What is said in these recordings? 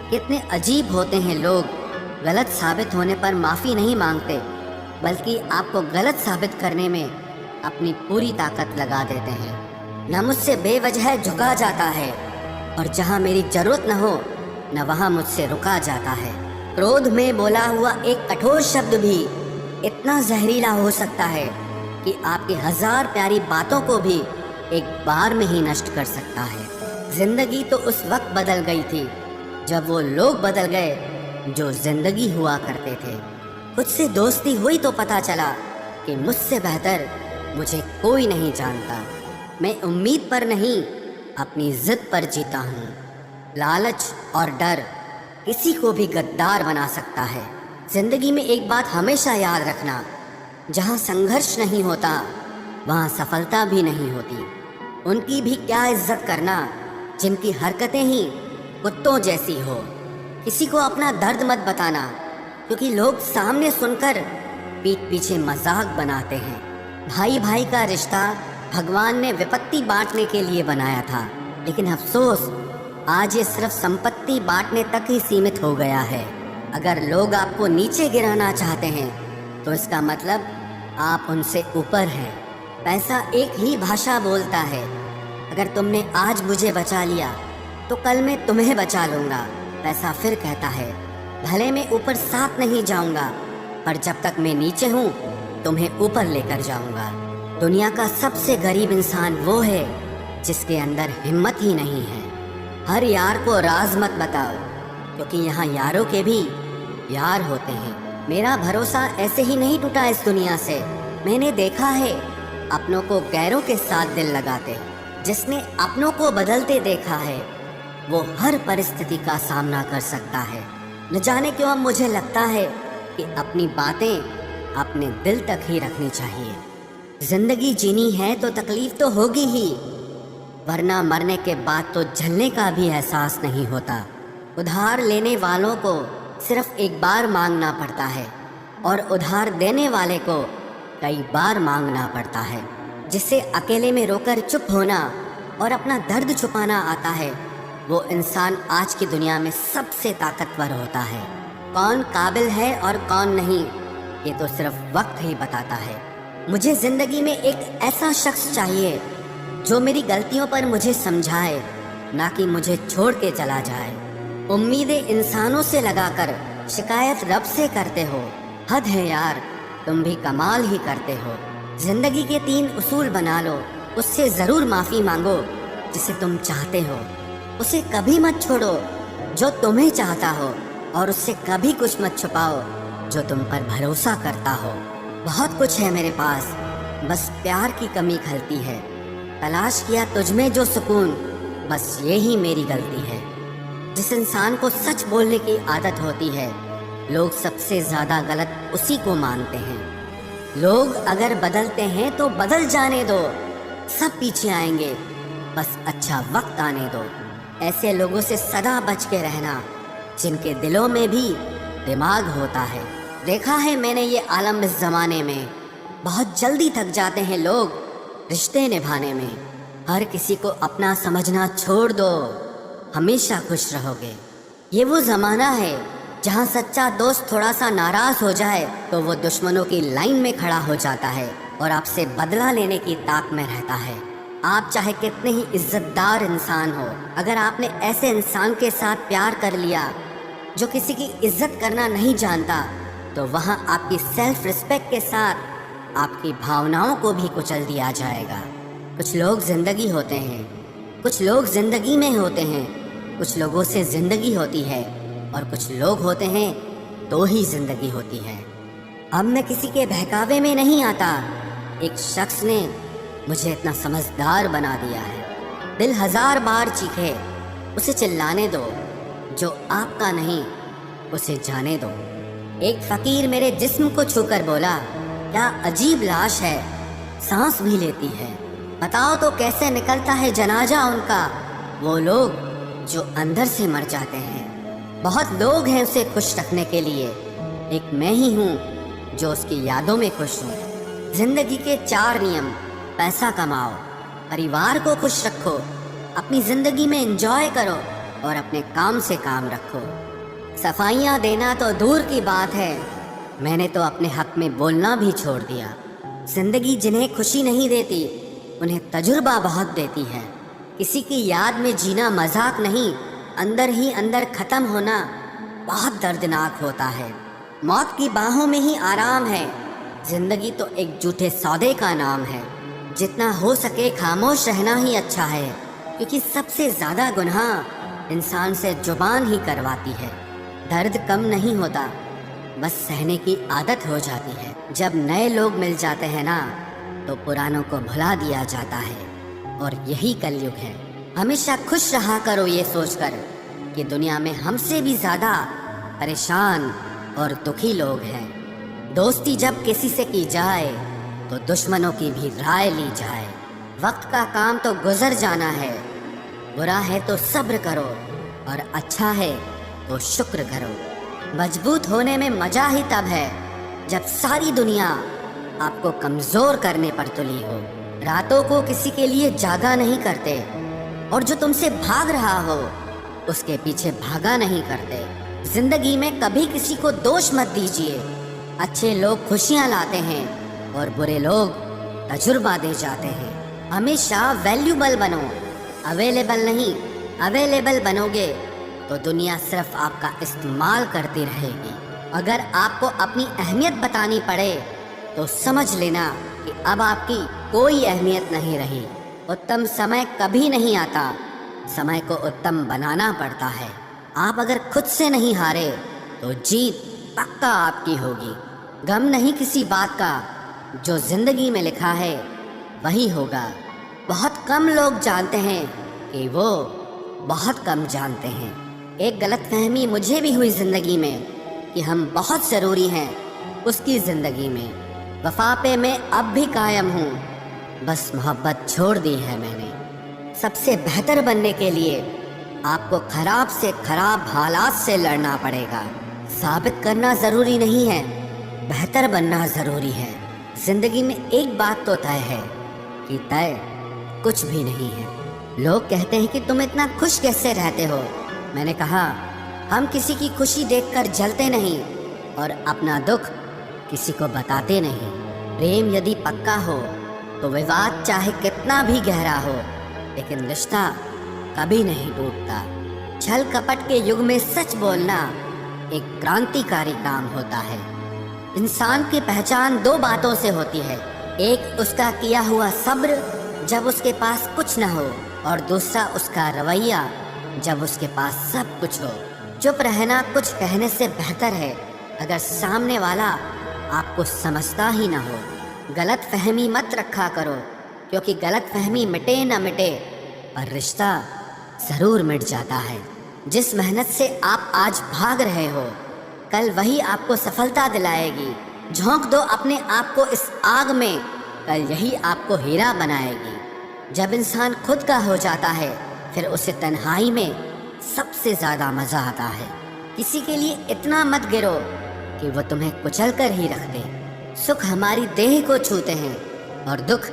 कितने अजीब होते हैं लोग। गलत साबित होने पर माफ़ी नहीं मांगते, बल्कि आपको गलत साबित करने में अपनी पूरी ताकत लगा देते हैं। न मुझसे बेवजह झुका जाता है, और जहाँ मेरी जरूरत न हो न वहाँ मुझसे रुका जाता है। क्रोध में बोला हुआ एक कठोर शब्द भी इतना जहरीला हो सकता है कि आपकी 1000 प्यारी बातों को भी एक बार में ही नष्ट कर सकता है। जिंदगी तो उस वक्त बदल गई थी जब वो लोग बदल गए जो जिंदगी हुआ करते थे। खुद से दोस्ती हुई तो पता चला कि मुझसे बेहतर मुझे कोई नहीं जानता। मैं उम्मीद पर नहीं, अपनी जिद पर जीता हूँ। लालच और डर किसी को भी गद्दार बना सकता है। जिंदगी में एक बात हमेशा याद रखना, जहाँ संघर्ष नहीं होता वहाँ सफलता भी नहीं होती। उनकी भी क्या इज्जत करना जिनकी हरकतें ही कुत्तों जैसी हो। किसी को अपना दर्द मत बताना, क्योंकि लोग सामने सुनकर पीठ पीछे मजाक बनाते हैं। भाई भाई का रिश्ता भगवान ने विपत्ति बांटने के लिए बनाया था, लेकिन अफसोस आज ये सिर्फ संपत्ति बांटने तक ही सीमित हो गया है। अगर लोग आपको नीचे गिराना चाहते हैं तो इसका मतलब आप उनसे ऊपर हैं। पैसा एक ही भाषा बोलता है। अगर तुमने आज मुझे बचा लिया तो कल मैं तुम्हें बचा लूँगा। पैसा फिर कहता है, भले मैं ऊपर साथ नहीं जाऊँगा, पर जब तक मैं नीचे हूँ तुम्हें ऊपर लेकर जाऊँगा। दुनिया का सबसे गरीब इंसान वो है जिसके अंदर हिम्मत ही नहीं है। हर यार को राज मत बताओ, क्योंकि यहाँ यारों के भी यार होते हैं। मेरा भरोसा ऐसे ही नहीं टूटा इस दुनिया से। मैंने देखा है अपनों को गैरों के साथ दिल लगाते। जिसने अपनों को बदलते देखा है वो हर परिस्थिति का सामना कर सकता है। न जाने क्यों अब मुझे लगता है कि अपनी बातें अपने दिल तक ही रखनी चाहिए। जिंदगी जीनी है तो तकलीफ तो होगी ही, वरना मरने के बाद तो झलने का भी एहसास नहीं होता। उधार लेने वालों को सिर्फ एक बार मांगना पड़ता है, और उधार देने वाले को कई बार मांगना पड़ता है। जिसे अकेले में रोकर चुप होना और अपना दर्द छुपाना आता है, वो इंसान आज की दुनिया में सबसे ताकतवर होता है। कौन काबिल है और कौन नहीं, ये तो सिर्फ वक्त ही बताता है। मुझे जिंदगी में एक ऐसा शख्स चाहिए जो मेरी गलतियों पर मुझे समझाए, ना कि मुझे छोड़ के चला जाए। उम्मीदें इंसानों से लगाकर शिकायत रब से करते हो। हद है यार, तुम भी कमाल ही करते हो। जिंदगी के 3 उसूल बना लो। उससे ज़रूर माफ़ी मांगो जिसे तुम चाहते हो। उसे कभी मत छोड़ो जो तुम्हें चाहता हो, और उससे कभी कुछ मत छुपाओ जो तुम पर भरोसा करता हो। बहुत कुछ है मेरे पास, बस प्यार की कमी खलती है। तलाश किया तुझमें जो सुकून, बस ये ही मेरी गलती है। जिस इंसान को सच बोलने की आदत होती है, लोग सबसे ज़्यादा गलत उसी को मानते हैं। लोग अगर बदलते हैं तो बदल जाने दो, सब पीछे आएंगे, बस अच्छा वक्त आने दो। ऐसे लोगों से सदा बच के रहना जिनके दिलों में भी दिमाग होता है। देखा है मैंने ये आलम इस ज़माने में, बहुत जल्दी थक जाते हैं लोग रिश्ते निभाने में। हर किसी को अपना समझना छोड़ दो, हमेशा खुश रहोगे। ये वो ज़माना है जहाँ सच्चा दोस्त थोड़ा सा नाराज़ हो जाए तो वो दुश्मनों की लाइन में खड़ा हो जाता है और आपसे बदला लेने की ताक में रहता है। आप चाहे कितने ही इज्जतदार इंसान हो, अगर आपने ऐसे इंसान के साथ प्यार कर लिया जो किसी की इज्जत करना नहीं जानता, तो वहाँ आपकी सेल्फ रिस्पेक्ट के साथ आपकी भावनाओं को भी कुचल दिया जाएगा। कुछ लोग जिंदगी होते हैं, कुछ लोग जिंदगी में होते हैं, कुछ लोगों से जिंदगी होती है, और कुछ लोग होते हैं तो ही जिंदगी होती है। अब मैं किसी के बहकावे में नहीं आता। एक शख्स ने मुझे इतना समझदार बना दिया है। दिल 1000 बार चीखे, उसे चिल्लाने दो। जो आपका नहीं उसे जाने दो। एक फकीर मेरे जिस्म को छूकर बोला, क्या अजीब लाश है, सांस भी लेती है। बताओ तो कैसे निकलता है जनाजा उनका, वो लोग जो अंदर से मर जाते हैं। बहुत लोग हैं उसे खुश रखने के लिए, एक मैं ही हूँ जो उसकी यादों में खुश हूँ। जिंदगी के 4 नियम: पैसा कमाओ, परिवार को खुश रखो, अपनी जिंदगी में एंजॉय करो, और अपने काम से काम रखो। सफाइयाँ देना तो दूर की बात है, मैंने तो अपने हक में बोलना भी छोड़ दिया। जिंदगी जिन्हें खुशी नहीं देती उन्हें तजुर्बा बहुत देती है। किसी की याद में जीना मजाक नहीं, अंदर ही अंदर खत्म होना बहुत दर्दनाक होता है। मौत की बाहों में ही आराम है। जिंदगी तो एक झूठे सौदे का नाम है। जितना हो सके खामोश रहना ही अच्छा है, क्योंकि सबसे ज्यादा गुनाह इंसान से जुबान ही करवाती है। दर्द कम नहीं होता, बस सहने की आदत हो जाती है। जब नए लोग मिल जाते हैं ना, तो पुरानों को भुला दिया जाता है, और यही कलयुग है। हमेशा खुश रहा करो ये सोचकर कि दुनिया में हमसे भी ज्यादा परेशान और दुखी लोग हैं। दोस्ती जब किसी से की जाए तो दुश्मनों की भी राय ली जाए। वक्त का काम तो गुजर जाना है, बुरा है तो सब्र करो और अच्छा है तो शुक्र करो। मजबूत होने में मजा ही तब है जब सारी दुनिया आपको कमजोर करने पर तुली हो। रातों को किसी के लिए जागा नहीं करते, और जो तुमसे भाग रहा हो उसके पीछे भागा नहीं करते। जिंदगी में कभी किसी को दोष मत दीजिए। अच्छे लोग खुशियाँ लाते हैं और बुरे लोग तजुर्बा दे जाते हैं। हमेशा वैल्यूबल बनो, अवेलेबल नहीं। अवेलेबल बनोगे तो दुनिया सिर्फ आपका इस्तेमाल करती रहेगी। अगर आपको अपनी अहमियत बतानी पड़े तो समझ लेना कि अब आपकी कोई अहमियत नहीं रही। उत्तम समय कभी नहीं आता, समय को उत्तम बनाना पड़ता है। आप अगर खुद से नहीं हारे तो जीत पक्का आपकी होगी। गम नहीं किसी बात का, जो जिंदगी में लिखा है वही होगा। बहुत कम लोग जानते हैं कि वो बहुत कम जानते हैं। एक गलतफहमी मुझे भी हुई जिंदगी में कि हम बहुत ज़रूरी हैं उसकी ज़िंदगी में। वफा पे मैं अब भी कायम हूँ, बस मोहब्बत छोड़ दी है मैंने। सबसे बेहतर बनने के लिए आपको खराब से खराब हालात से लड़ना पड़ेगा। साबित करना ज़रूरी नहीं है, बेहतर बनना ज़रूरी है। ज़िंदगी में एक बात तो तय है कि तय कुछ भी नहीं है। लोग कहते हैं कि तुम इतना खुश कैसे रहते हो। मैंने कहा, हम किसी की खुशी देखकर जलते नहीं और अपना दुख किसी को बताते नहीं। प्रेम यदि पक्का हो तो विवाद चाहे कितना भी गहरा हो, लेकिन रिश्ता कभी नहीं टूटता। छल कपट के युग में सच बोलना एक क्रांतिकारी काम होता है। इंसान की पहचान दो बातों से होती है, एक उसका किया हुआ सब्र जब उसके पास कुछ न हो, और दूसरा उसका रवैया जब उसके पास सब कुछ हो। चुप रहना कुछ कहने से बेहतर है अगर सामने वाला आपको समझता ही ना हो। गलत फहमी मत रखा करो, क्योंकि गलत फहमी मिटे न मिटे पर रिश्ता ज़रूर मिट जाता है। जिस मेहनत से आप आज भाग रहे हो, कल वही आपको सफलता दिलाएगी। झोंक दो अपने आप को इस आग में, कल यही आपको हीरा बनाएगी। जब इंसान खुद का हो जाता है, फिर उसे तन्हाई में सबसे ज़्यादा मज़ा आता है। किसी के लिए इतना मत गिरो कि वो तुम्हें कुचल कर ही रख दे। सुख हमारी देह को छूते हैं और दुख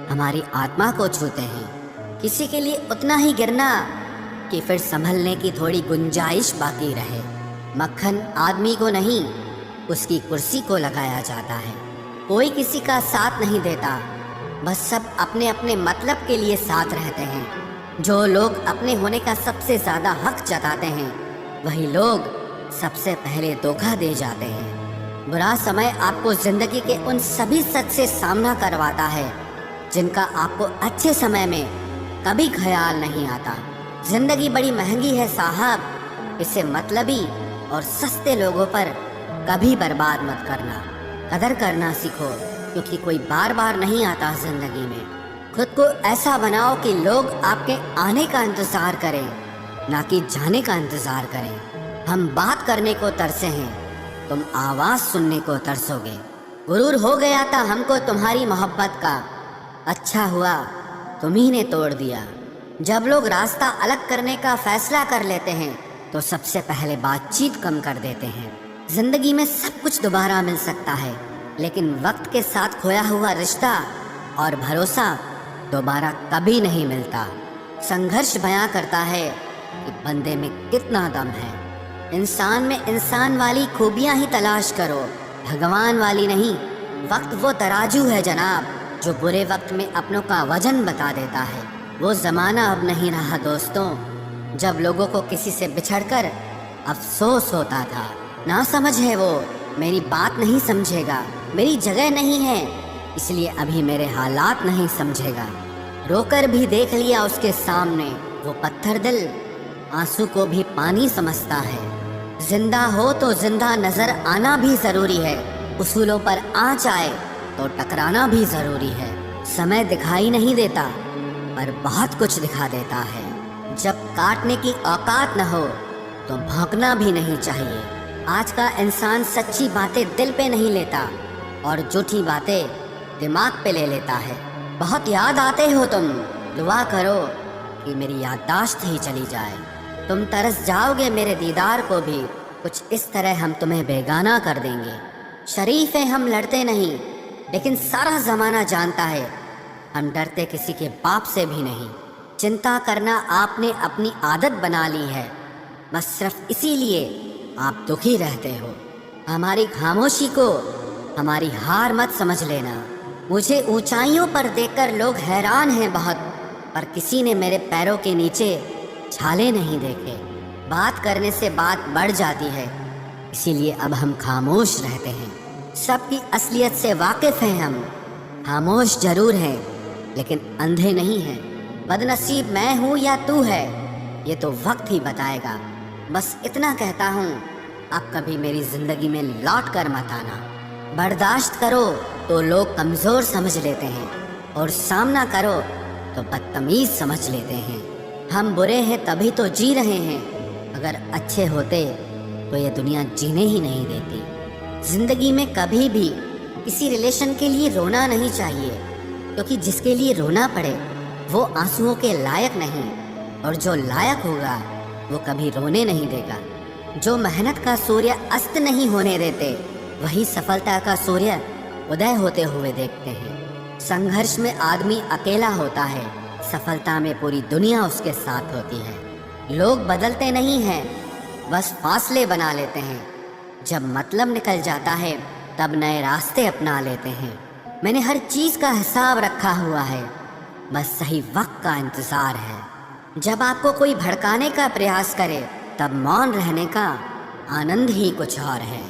हमारी आत्मा को छूते हैं। किसी के लिए उतना ही गिरना कि फिर संभलने की थोड़ी गुंजाइश बाकी रहे। मक्खन आदमी को नहीं, उसकी कुर्सी को लगाया जाता है। कोई किसी का साथ नहीं देता, बस सब अपने अपने मतलब के लिए साथ रहते हैं। जो लोग अपने होने का सबसे ज़्यादा हक जताते हैं, वही लोग सबसे पहले धोखा दे जाते हैं। बुरा समय आपको ज़िंदगी के उन सभी सच से सामना करवाता है जिनका आपको अच्छे समय में कभी ख्याल नहीं आता। ज़िंदगी बड़ी महंगी है साहब, इसे मतलबी और सस्ते लोगों पर कभी बर्बाद मत करना। कदर करना सीखो, क्योंकि कोई बार बार नहीं आता ज़िंदगी में। खुद को ऐसा बनाओ कि लोग आपके आने का इंतज़ार करें, ना कि जाने का इंतज़ार करें। हम बात करने को तरसे हैं, तुम आवाज़ सुनने को तरसोगे। गुरूर हो गया था हमको तुम्हारी मोहब्बत का, अच्छा हुआ तुम्ही ने तोड़ दिया। जब लोग रास्ता अलग करने का फैसला कर लेते हैं तो सबसे पहले बातचीत कम कर देते हैं। जिंदगी में सब कुछ दोबारा मिल सकता है, लेकिन वक्त के साथ खोया हुआ रिश्ता और भरोसा दोबारा कभी नहीं मिलता। संघर्ष बयां करता है कि बंदे में कितना दम है। इंसान में इंसान वाली खूबियां ही तलाश करो, भगवान वाली नहीं। वक्त वो तराजू है जनाब, जो बुरे वक्त में अपनों का वजन बता देता है। वो ज़माना अब नहीं रहा दोस्तों, जब लोगों को किसी से बिछड़कर अफसोस होता था। ना समझ है वो, मेरी बात नहीं समझेगा, मेरी जगह नहीं है, इसलिए अभी मेरे हालात नहीं समझेगा। रोकर भी देख लिया उसके सामने, वो पत्थर दिल आंसू को भी पानी समझता है। जिंदा हो तो जिंदा नजर आना भी जरूरी है, उसूलों पर आँच आए तो टकराना भी जरूरी है। समय दिखाई नहीं देता पर बहुत कुछ दिखा देता है। जब काटने की औकात न हो तो भौंकना भी नहीं चाहिए। आज का इंसान सच्ची बातें दिल पे नहीं लेता और झूठी बातें दिमाग पे ले लेता है। बहुत याद आते हो तुम, दुआ करो कि मेरी याददाश्त ही चली जाए। तुम तरस जाओगे मेरे दीदार को भी, कुछ इस तरह हम तुम्हें बेगाना कर देंगे। शरीफ हैं हम, लड़ते नहीं, लेकिन सारा ज़माना जानता है हम डरते किसी के बाप से भी नहीं। चिंता करना आपने अपनी आदत बना ली है, बस सिर्फ इसीलिए आप दुखी रहते हो। हमारी खामोशी को हमारी हार मत समझ लेना। मुझे ऊंचाइयों पर देखकर लोग हैरान हैं बहुत, पर किसी ने मेरे पैरों के नीचे छाले नहीं देखे। बात करने से बात बढ़ जाती है, इसीलिए अब हम खामोश रहते हैं। सबकी असलियत से वाकिफ हैं हम, खामोश जरूर हैं लेकिन अंधे नहीं हैं। बदनसीब मैं हूँ या तू है, ये तो वक्त ही बताएगा। बस इतना कहता हूँ, अब कभी मेरी जिंदगी में लौट कर मत आना। बर्दाश्त करो तो लोग कमज़ोर समझ लेते हैं, और सामना करो तो बदतमीज़ समझ लेते हैं। हम बुरे हैं तभी तो जी रहे हैं, अगर अच्छे होते तो ये दुनिया जीने ही नहीं देती। जिंदगी में कभी भी किसी रिलेशन के लिए रोना नहीं चाहिए, क्योंकि जिसके लिए रोना पड़े वो आंसुओं के लायक नहीं, और जो लायक होगा वो कभी रोने नहीं देगा। जो मेहनत का सूर्य अस्त नहीं होने देते, वही सफलता का सूर्य उदय होते हुए देखते हैं। संघर्ष में आदमी अकेला होता है, सफलता में पूरी दुनिया उसके साथ होती है। लोग बदलते नहीं हैं, बस फासले बना लेते हैं। जब मतलब निकल जाता है तब नए रास्ते अपना लेते हैं। मैंने हर चीज़ का हिसाब रखा हुआ है, बस सही वक्त का इंतज़ार है। जब आपको कोई भड़काने का प्रयास करे तब मौन रहने का आनंद ही कुछ और है।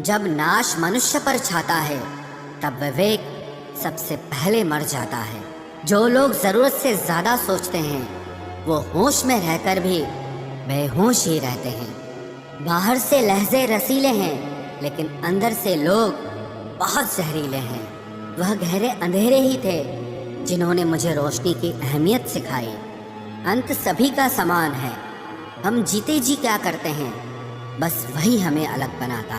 जब नाश मनुष्य पर छाता है तब विवेक सबसे पहले मर जाता है। जो लोग ज़रूरत से ज़्यादा सोचते हैं वो होश में रहकर भी बेहोश ही रहते हैं। बाहर से लहजे रसीले हैं, लेकिन अंदर से लोग बहुत जहरीले हैं। वह गहरे अंधेरे ही थे जिन्होंने मुझे रोशनी की अहमियत सिखाई। अंत सभी का समान है, हम जीते जी क्या करते हैं, बस वही हमें अलग बनाता है।